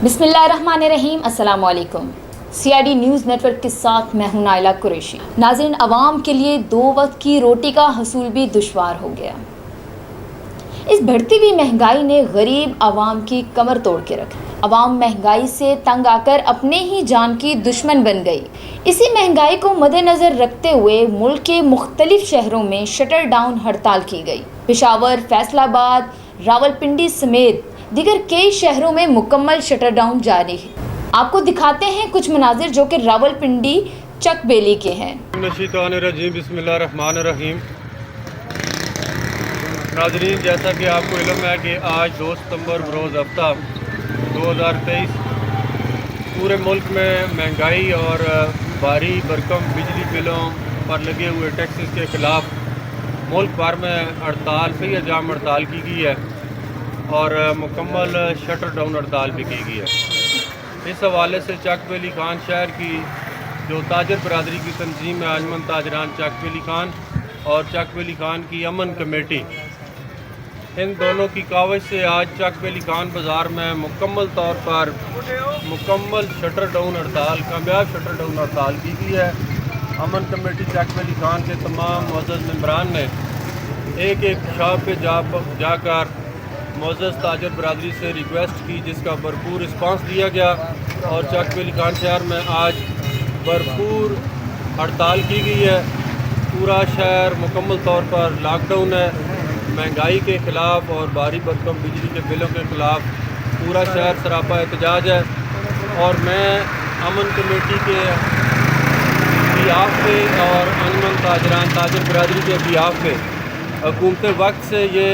बिस्मिल्लाहिर्रहमानिर्रहीम, अस्सलाम वालेकुम। CID न्यूज़ नेटवर्क के साथ मैं हूं नाइला कुरैशी। नाज़रीन, अवाम के लिए 2 वक्त की रोटी का हसूल भी दुश्वार हो गया। इस बढ़ती हुई महंगाई ने गरीब आवाम की कमर तोड़ के रखी। अवाम महंगाई से तंग आकर अपने ही जान की दुश्मन बन गई। इसी महंगाई को मद्देनज़र रखते हुए मुल्क के मुख्तलिफ शहरों में शटर डाउन हड़ताल की गई। पेशावर, फैसलाबाद, रावलपिंडी समेत दीगर कई शहरों में मुकम्मल शटर डाउन जारी है। आपको दिखाते हैं कुछ मनाजिर जो कि रावलपिंडी चक बेली के हैं। बिस्मिल्लाहिर्रहमानिर्रहीम। नाज़रीन, जैसा कि आपको इल्म है कि आज 2 सितंबर बरोज़ हफ्ता 2023 पूरे मुल्क में महंगाई और भारी भरकम बिजली बिलों पर लगे हुए टैक्सेस के ख़िलाफ़ मुल्क भर में हड़ताल सही जाम हड़ताल की गई है और मुकम्मल शटर डाउन हड़ताल भी की गई है। इस हवाले से चक बेली खान शहर की जो ताजर बरदरी की तंजीम है, अंजुमन ताजरान चक बेली खान और चक बेली खान की अमन कमेटी, इन दोनों की कावज से आज चक बेली खान बाज़ार में मुकम्मल तौर पर मुकम्मल शटर डाउन हड़ताल, कामयाब शटर डाउन हड़ताल की गई है। अमन कमेटी चक बेली खान के तमाम मुअज़्ज़ज़ मेंबरान ने एक एक शॉप पे जाकर मुअज़्ज़ज़ ताजर बरदरी से रिक्वेस्ट की, जिसका भरपूर रिस्पांस दिया गया और चक बेली खान शहर में आज भरपूर हड़ताल की गई है। पूरा शहर मुकम्मल तौर पर लॉकडाउन है। महंगाई के ख़िलाफ़ और भारी भरकम बिजली के बिलों के ख़िलाफ़ पूरा शहर सरापा एहतजाज है और मैं अमन कमेटी के बिहाफ़ पे और अंजुमन ताजरान ताजर बरदरी के बिहाफ़ पे हुकूमत वक्त से ये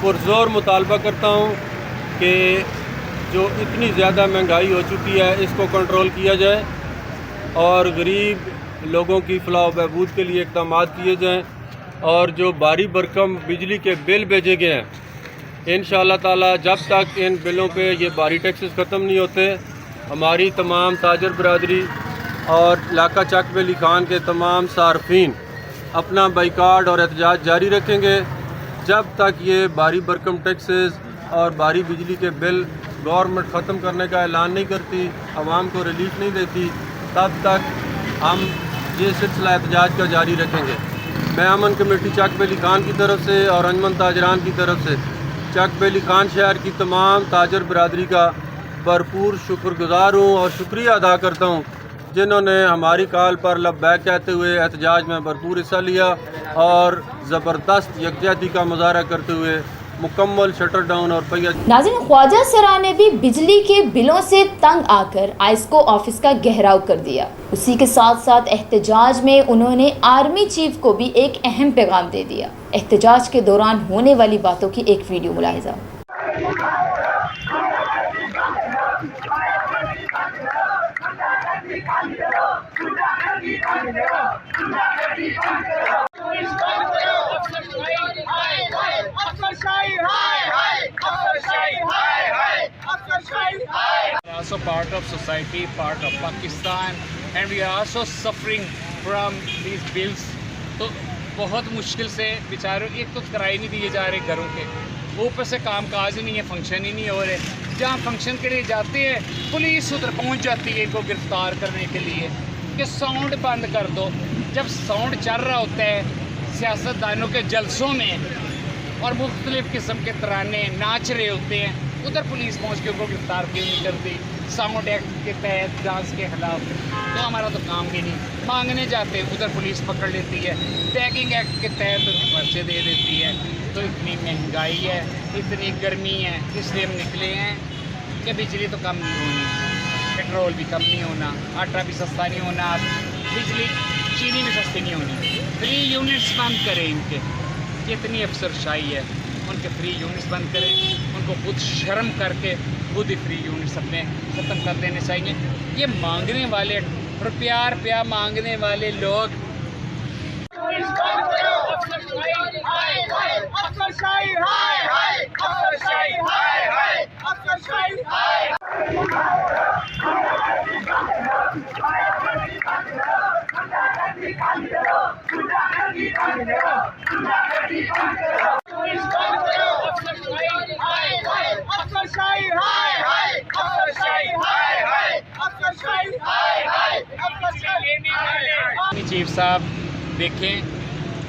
पुरज़ोर मुतालबा करता हूँ कि जो इतनी ज़्यादा महंगाई हो चुकी है इसको कंट्रोल किया जाए और गरीब लोगों की फलाह बहबूद के लिए इक़दाम किए जाएँ और जो भारी भरकम बिजली के बिल भेजे गए हैं, इंशाअल्लाह ताला जब तक इन बिलों पे ये भारी टैक्सेस ख़त्म नहीं होते, हमारी तमाम ताजर बरदरी और इलाका चक बेली खान के तमाम सार्फिन अपना बाइकाट और एहतजाज जारी रखेंगे जब तक ये भारी भरकम टैक्सेस और भारी बिजली के बिल गवर्नमेंट ख़त्म करने का ऐलान नहीं करती, आवाम को रिलीफ नहीं देती, तब तक हम ये सिलसिला एहतजाज का जारी रखेंगे। मैं अमन कमेटी चक बेली खान की तरफ से और अंजुमन ताजरान की तरफ से चक बेली खान शहर की तमाम ताजर बरदरी का भरपूर शुक्रगुज़ार हूँ और शुक्रिया अदा करता हूँ जिन्होंने हमारी कॉल पर लब्बैक कहते हुए एहतजाज में भरपूर हिस्सा लिया और ज़बरदस्त यकजहती का मुजाहरा करते हुए मुकम्मल शटर डाउन और पहिया। नाज़रीन, ख्वाजा सरा ने भी बिजली के बिलों से तंग आकर आइस्को ऑफिस का घेराव कर दिया। उसी के साथ साथ एहतजाज में उन्होंने आर्मी चीफ को भी एक अहम पैगाम दे दिया। एहतजाज के दौरान होने वाली बातों की एक video मुलाहिजा। Also part of society, part of Pakistan, and we are also suffering from these bills. तो बहुत मुश्किल से बेचारों, एक तो किराए नहीं दिए जा रहे घरों के, ऊपर से काम काज ही नहीं है, फंक्शन ही नहीं हो रहे। जहाँ फंक्शन के लिए जाते हैं पुलिस उधर पहुँच जाती है इनको गिरफ्तार करने के लिए कि साउंड बंद कर दो। जब साउंड चल रहा होता है सियासतदानों के जलसों में और मुख्तलिफ़ किस्म के तराने नाच रहे होते हैं, उधर पुलिस पहुंच के उनको गिरफ्तार क्यों नहीं करती? साउंड एक्ट के तहत डांस के ख़िलाफ़ तो हमारा तो काम ही नहीं। मांगने जाते हैं उधर पुलिस पकड़ लेती है, टैगिंग एक्ट के तहत पर्चे दे देती है। तो इतनी महंगाई है, इतनी गर्मी है, इसलिए हम निकले हैं कि बिजली तो कम नहीं होनी, पेट्रोल भी कम नहीं होना, आटा भी सस्ता नहीं होना, बिजली चीनी भी सस्ती नहीं होनी। फ्री यूनिट्स बंद करें इनके, कितनी अफसरशाही है, उनके फ्री यूनिट्स बंद करें, उनको खुद शर्म करके खुद ही फ्री यूनिट्स अपने ख़त्म कर देने चाहिए। ये मांगने वाले रुपया मांगने वाले लोग अफसरशाही चीफ साहब देखें,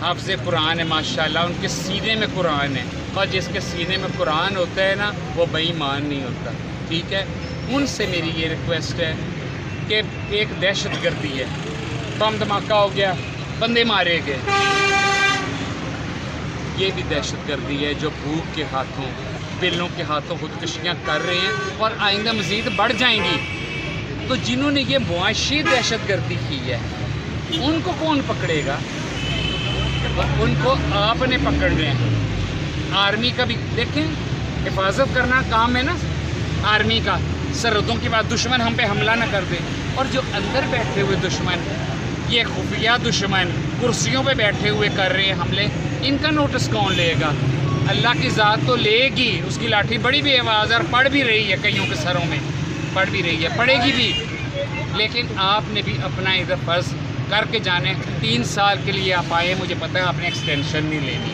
हाफ़िज़ कुरान है माशाल्लाह, उनके सीने में कुरान है, और जिसके सीने में कुरान होता है ना वो बेईमान नहीं होता। ठीक है, उनसे मेरी ये रिक्वेस्ट है कि एक दहशत गर्दी है, बम धमाका हो गया, बंदे मारे गए, ये भी दहशत गर्दी है जो भूख के हाथों, बिल्लों के हाथों खुदकुशियाँ कर रहे हैं और आइंदा मज़ीद बढ़ जाएंगी। तो जिन्होंने ये मुआशी दहशत गर्दी की है उनको कौन पकड़ेगा? उनको आपने पकड़ने हैं। आर्मी का भी देखें, हिफाजत करना काम है ना आर्मी का, सरहदों के बाद दुश्मन हम पे हमला ना कर दे। और जो अंदर बैठे हुए दुश्मन, ये खुफिया दुश्मन कुर्सियों पे बैठे हुए कर रहे हैं हमले, इनका नोटिस कौन लेगा? अल्लाह की ज़ात तो लेगी, उसकी लाठी बड़ी भी आवाज़ और पड़ भी रही है, कईयों के सरों में पड़ भी रही है, पड़ेगी भी। लेकिन आपने भी अपना इधर फ़र्ज़ करके जाने। 3 साल के लिए आप आए, मुझे पता है आपने एक्सटेंशन नहीं लेनी,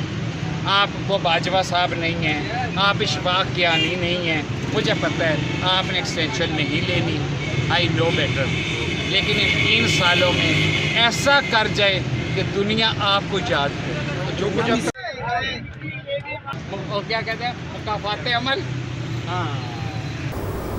आप वो बाजवा साहब नहीं हैं, आप इशफाक कियानी नहीं हैं, मुझे पता है आपने एक्सटेंशन नहीं लेनी, आई नो बेटर। लेकिन इन 3 सालों में ऐसा कर जाए कि दुनिया आपको याद करे। जो कुछ और क्या कहते हैं, मुकाफ़ात अमल। हाँ,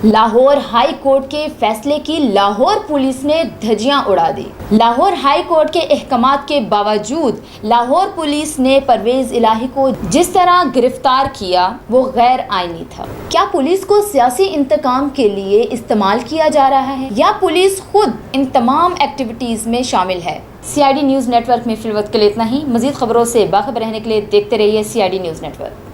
लाहौर हाई कोर्ट के फैसले की लाहौर पुलिस ने धज्जियां उड़ा दी। लाहौर हाई कोर्ट के अहकामात के बावजूद लाहौर पुलिस ने परवेज इलाही को जिस तरह गिरफ्तार किया वो गैर आईनी था। क्या पुलिस को सियासी इंतकाम के लिए इस्तेमाल किया जा रहा है या पुलिस खुद इन तमाम एक्टिविटीज में शामिल है? CID न्यूज़ नेटवर्क में फिलवक्त के लिए इतना ही। मज़ीद खबरों से बाखबर रहने के लिए देखते रहिए CID न्यूज़ नेटवर्क।